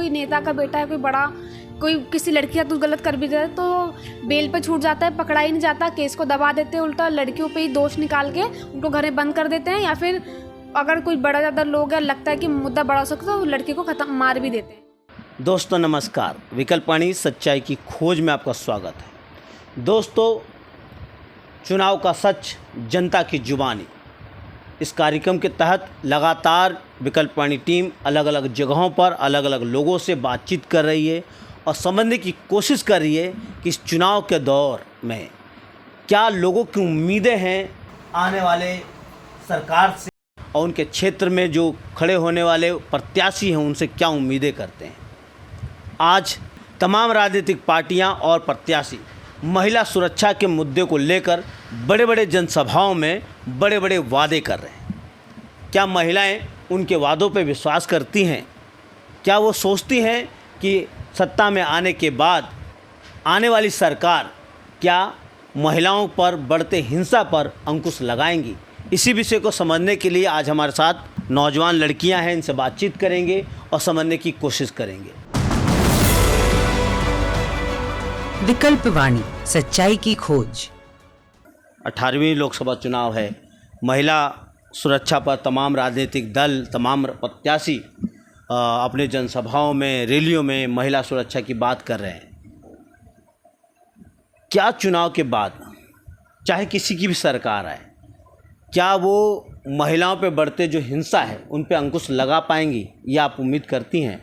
कोई नेता का बेटा है, कोई बड़ा, कोई किसी लड़की का तो गलत कर भी जाए तो बेल पे छूट जाता है, पकड़ा ही नहीं जाता, केस को दबा देते हैं, उल्टा लड़कियों पे ही दोष निकाल के उनको घरें बंद कर देते हैं, या फिर अगर कोई बड़ा ज़्यादा लोग है, लगता है कि मुद्दा बड़ा हो सकता है तो लड़की को खत्म मार भी देते हैं। दोस्तों नमस्कार, विकल्पवाणी सच्चाई की खोज में आपका स्वागत है। दोस्तों, चुनाव का सच, जनता की जुबानी, इस कार्यक्रम के तहत लगातार विकल्पवाणी टीम अलग अलग जगहों पर अलग अलग लोगों से बातचीत कर रही है और समझने की कोशिश कर रही है कि इस चुनाव के दौर में क्या लोगों की उम्मीदें हैं आने वाले सरकार से, और उनके क्षेत्र में जो खड़े होने वाले प्रत्याशी हैं उनसे क्या उम्मीदें करते हैं। आज तमाम राजनीतिक पार्टियां और प्रत्याशी महिला सुरक्षा के मुद्दे को लेकर बड़े बड़े जनसभाओं में बड़े बड़े वादे कर रहे हैं। क्या महिलाएं उनके वादों पर विश्वास करती हैं? क्या वो सोचती हैं कि सत्ता में आने के बाद आने वाली सरकार क्या महिलाओं पर बढ़ते हिंसा पर अंकुश लगाएंगी? इसी विषय को समझने के लिए आज हमारे साथ नौजवान लड़कियां हैं, इनसे बातचीत करेंगे और समझने की कोशिश करेंगे। विकल्पवाणी सच्चाई की खोज। 18वीं लोकसभा चुनाव है। महिला सुरक्षा पर तमाम राजनीतिक दल, तमाम प्रत्याशी अपने जनसभाओं में, रैलियों में महिला सुरक्षा की बात कर रहे हैं। क्या चुनाव के बाद चाहे किसी की भी सरकार आए, क्या वो महिलाओं पे बढ़ते जो हिंसा है उन पे अंकुश लगा पाएंगी, ये आप उम्मीद करती हैं?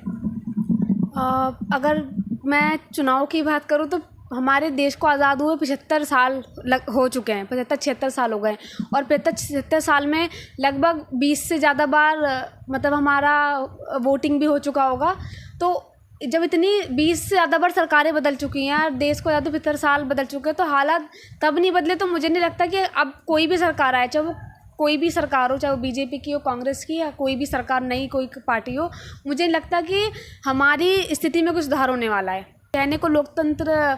अगर मैं चुनाव की बात करूँ तो हमारे देश को आज़ाद हुए 75 साल हो चुके हैं, 75-76 साल हो गए हैं, और 75-76 साल में लगभग 20 से ज़्यादा बार मतलब हमारा वोटिंग भी हो चुका होगा। तो जब इतनी 20 से ज़्यादा बार सरकारें बदल चुकी हैं और देश को ज़्यादा 75 साल बदल चुके हैं, तो हालात तब नहीं बदले तो मुझे नहीं लगता कि अब कोई भी सरकार आए, चाहे वो कोई भी सरकार हो, चाहे वो बीजेपी की हो, कांग्रेस की, या कोई भी सरकार, नई कोई पार्टी हो, मुझे नहीं लगता कि हमारी स्थिति में कुछ सुधार होने वाला है। कहने को लोकतंत्र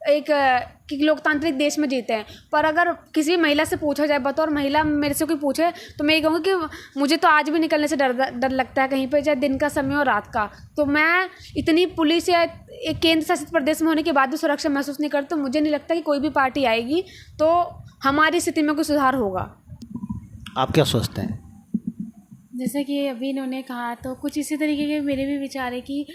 कि लोकतांत्रिक देश में जीते हैं, पर अगर किसी महिला से पूछा जाए, बतौर महिला मेरे से कोई पूछे तो मैं ये कहूँगी कि मुझे तो आज भी निकलने से डर लगता है कहीं पे, चाहे दिन का समय हो रात का। तो मैं इतनी पुलिस या एक केंद्र शासित प्रदेश में होने के बाद भी सुरक्षा महसूस नहीं करती, तो मुझे नहीं लगता कि कोई भी पार्टी आएगी तो हमारी स्थिति में कोई सुधार होगा। आप क्या सोचते हैं? जैसे कि अभी इन्होंने कहा, तो कुछ इसी तरीके के मेरे भी विचार है कि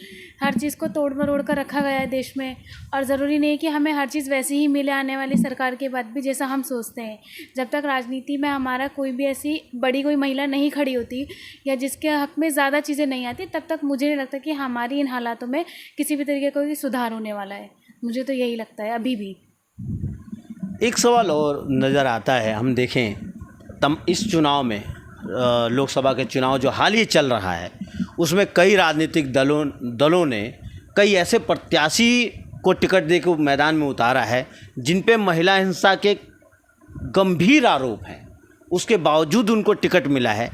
हर चीज़ को तोड़ मरोड़ कर रखा गया है देश में, और ज़रूरी नहीं कि हमें हर चीज़ वैसी ही मिले आने वाली सरकार के बाद भी जैसा हम सोचते हैं। जब तक राजनीति में हमारा कोई भी ऐसी बड़ी कोई महिला नहीं खड़ी होती या जिसके हक में ज़्यादा चीज़ें नहीं आती, तब तक मुझे नहीं लगता कि हमारी इन हालातों में किसी भी तरीके का कोई सुधार होने वाला है। मुझे तो यही लगता है अभी भी। एक सवाल और नज़र आता है, हम देखें इस चुनाव में, लोकसभा के चुनाव जो हाल ही चल रहा है, उसमें कई राजनीतिक दलों ने कई ऐसे प्रत्याशी को टिकट देकर मैदान में उतारा है जिन पे महिला हिंसा के गंभीर आरोप हैं, उसके बावजूद उनको टिकट मिला है।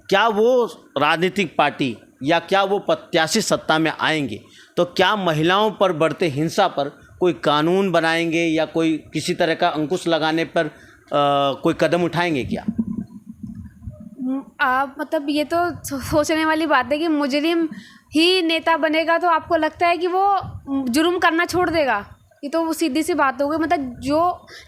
क्या वो राजनीतिक पार्टी या क्या वो प्रत्याशी सत्ता में आएंगे तो क्या महिलाओं पर बढ़ते हिंसा पर कोई कानून बनाएंगे या कोई किसी तरह का अंकुश लगाने पर कोई कदम उठाएंगे क्या? आप मतलब ये तो सोचने वाली बात है कि मुजरिम ही नेता बनेगा तो आपको लगता है कि वो जुर्म करना छोड़ देगा। ये तो वो सीधी सी बात हो गई। मतलब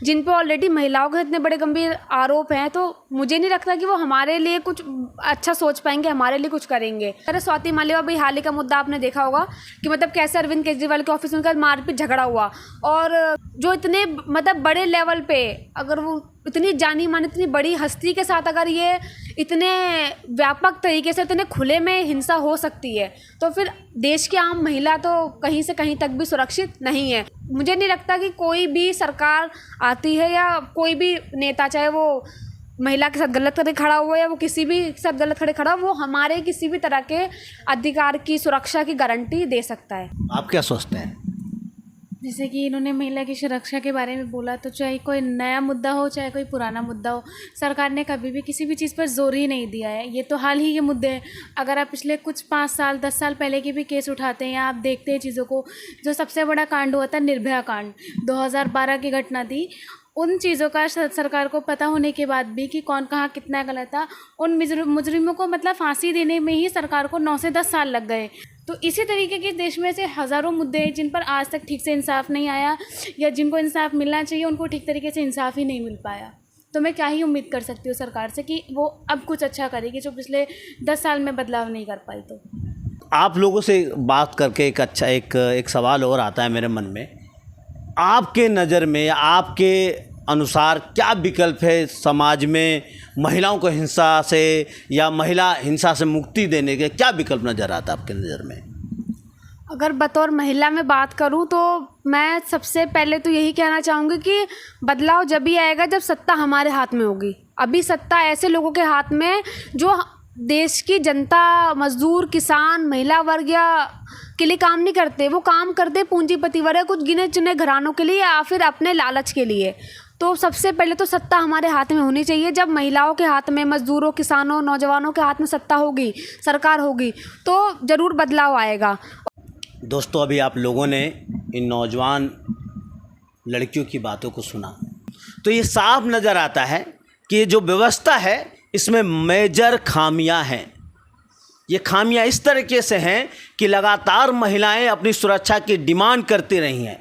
जिन पे ऑलरेडी महिलाओं के इतने बड़े गंभीर आरोप हैं, तो मुझे नहीं लगता कि वो हमारे लिए कुछ अच्छा सोच पाएंगे, हमारे लिए कुछ करेंगे। अरे स्वाति मालिवाल भाई, हाल ही का मुद्दा आपने देखा होगा कि मतलब कैसे अरविंद केजरीवाल के ऑफिस में उनका मारपीट झगड़ा हुआ, और जो इतने मतलब बड़े लेवल पे, अगर वो इतनी जानी मानी इतनी बड़ी हस्ती के साथ अगर ये इतने व्यापक तरीके से इतने खुले में हिंसा हो सकती है, तो फिर देश की आम महिला तो कहीं से कहीं तक भी सुरक्षित नहीं है। मुझे नहीं लगता कि कोई भी सरकार आती है या कोई भी नेता, चाहे वो महिला के साथ गलत करके खड़ा हुआ या वो किसी भी के साथ गलत खड़े खड़ा, वो हमारे किसी भी तरह के अधिकार की सुरक्षा की गारंटी दे सकता है। आप क्या सोचते हैं? जैसे कि इन्होंने महिला की सुरक्षा के बारे में बोला, तो चाहे कोई नया मुद्दा हो चाहे कोई पुराना मुद्दा हो, सरकार ने कभी भी किसी भी चीज़ पर जोर ही नहीं दिया है। ये तो हाल ही के मुद्दे हैं। अगर आप पिछले कुछ 5 साल 10 साल पहले के भी केस उठाते हैं या आप देखते हैं चीज़ों को, जो सबसे बड़ा कांड हुआ था निर्भया कांड, 2012 की घटना थी, उन चीज़ों का सरकार को पता होने के बाद भी कि कौन कहाँ कितना गलत था, उन मुजरिमों को मतलब फांसी देने में ही सरकार को 9 से 10 साल लग गए। तो इसी तरीके के देश में से हज़ारों मुद्दे हैं जिन पर आज तक ठीक से इंसाफ नहीं आया, या जिनको इंसाफ मिलना चाहिए उनको ठीक तरीके से इंसाफ ही नहीं मिल पाया। तो मैं क्या ही उम्मीद कर सकती हूँ सरकार से कि वो अब कुछ अच्छा करेगी जो पिछले 10 साल में बदलाव नहीं कर पाई। तो आप लोगों से बात करके एक सवाल और आता है मेरे मन में, आपके नज़र में या आपके अनुसार क्या विकल्प है समाज में महिलाओं को हिंसा से या महिला हिंसा से मुक्ति देने के, क्या विकल्प नज़र आता है आपके नज़र में? अगर बतौर महिला में बात करूं तो मैं सबसे पहले तो यही कहना चाहूँगी कि बदलाव जब ही आएगा जब सत्ता हमारे हाथ में होगी। अभी सत्ता ऐसे लोगों के हाथ में जो देश की जनता, मजदूर, किसान, महिला वर्ग या के लिए काम नहीं करते, वो काम करते पूंजीपति वर्ग, कुछ गिने चुने घरानों के लिए या फिर अपने लालच के लिए। तो सबसे पहले तो सत्ता हमारे हाथ में होनी चाहिए। जब महिलाओं के हाथ में, मजदूरों, किसानों, नौजवानों के हाथ में सत्ता होगी, सरकार होगी, तो ज़रूर बदलाव आएगा। दोस्तों, अभी आप लोगों ने इन नौजवान लड़कियों की बातों को सुना तो ये साफ नज़र आता है कि ये जो व्यवस्था है इसमें मेजर खामियां हैं। ये खामियां इस तरीके से हैं कि लगातार महिलाएं अपनी सुरक्षा की डिमांड करती रही हैं,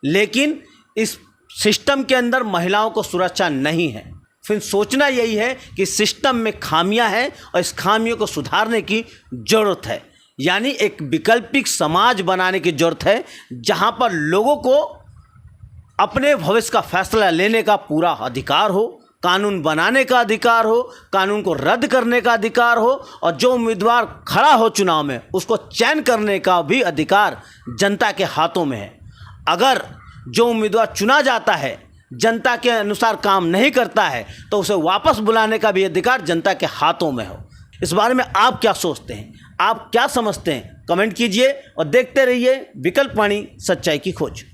लेकिन इस सिस्टम के अंदर महिलाओं को सुरक्षा नहीं है। फिर सोचना यही है कि सिस्टम में खामियां हैं और इस खामियों को सुधारने की ज़रूरत है। यानी एक वैकल्पिक समाज बनाने की ज़रूरत है जहां पर लोगों को अपने भविष्य का फैसला लेने का पूरा अधिकार हो, कानून बनाने का अधिकार हो, कानून को रद्द करने का अधिकार हो, और जो उम्मीदवार खड़ा हो चुनाव में उसको चयन करने का भी अधिकार जनता के हाथों में है। अगर जो उम्मीदवार चुना जाता है जनता के अनुसार काम नहीं करता है तो उसे वापस बुलाने का भी अधिकार जनता के हाथों में हो। इस बारे में आप क्या सोचते हैं, आप क्या समझते हैं? कमेंट कीजिए और देखते रहिए विकल्प वाणी, सच्चाई की खोज।